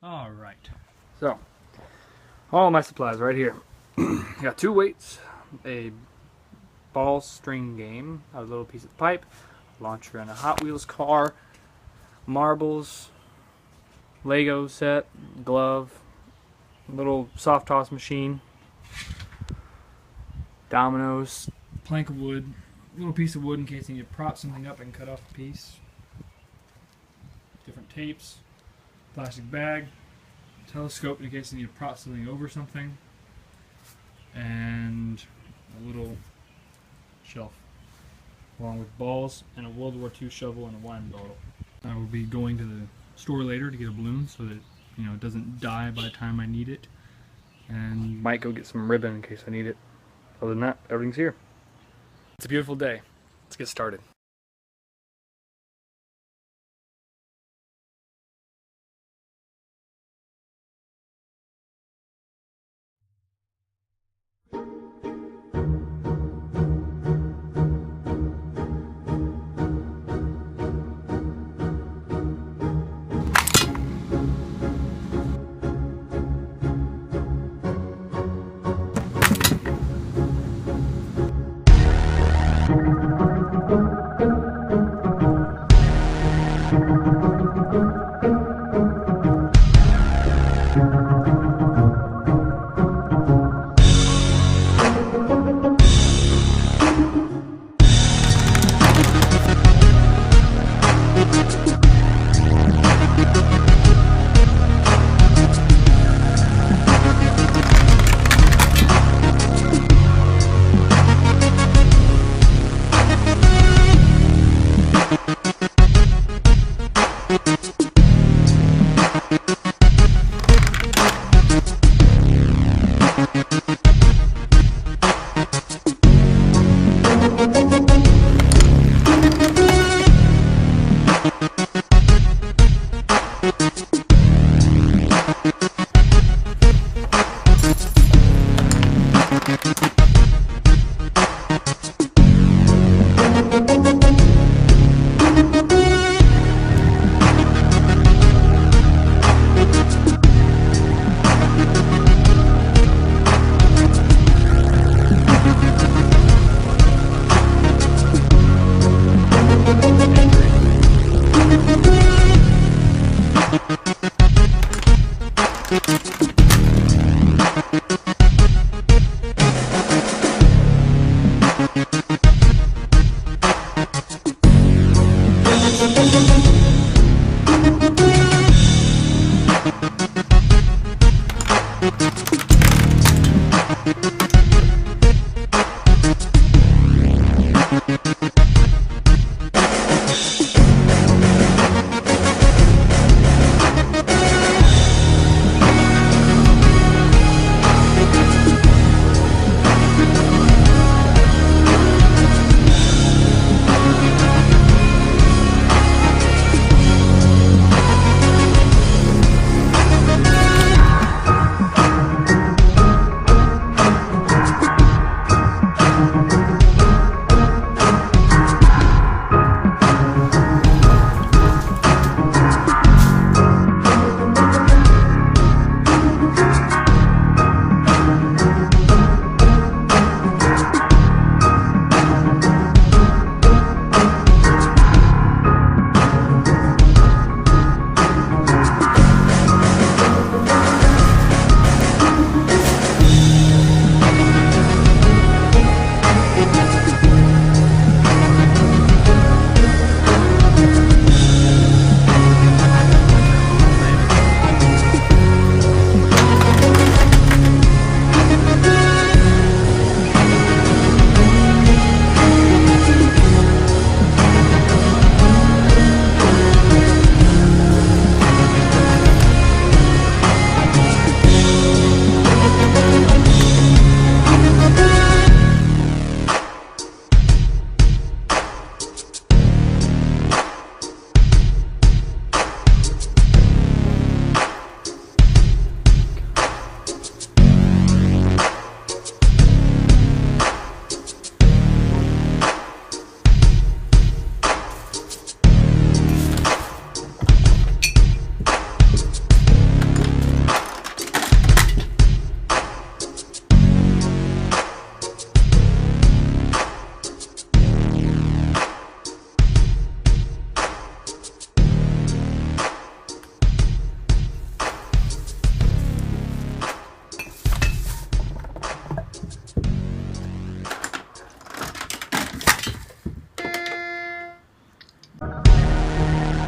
All right. So, all my supplies right here. I got 2 weights, a ball string game, a little piece of pipe, a launcher and a Hot Wheels car, marbles, Lego set, glove, little soft toss machine, dominoes, plank of wood, little piece of wood in case you need to prop something up and cut off a piece, different tapes, plastic bag, telescope in case you need to prop something over something, and a little shelf, along with balls and a World War II shovel and a wine bottle. I will be going to the store later to get a balloon so that it doesn't die by the time I need it, and might go get some ribbon in case I need it. Other than that, everything's here. It's a beautiful day. Let's get started.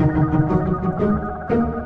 Thank you.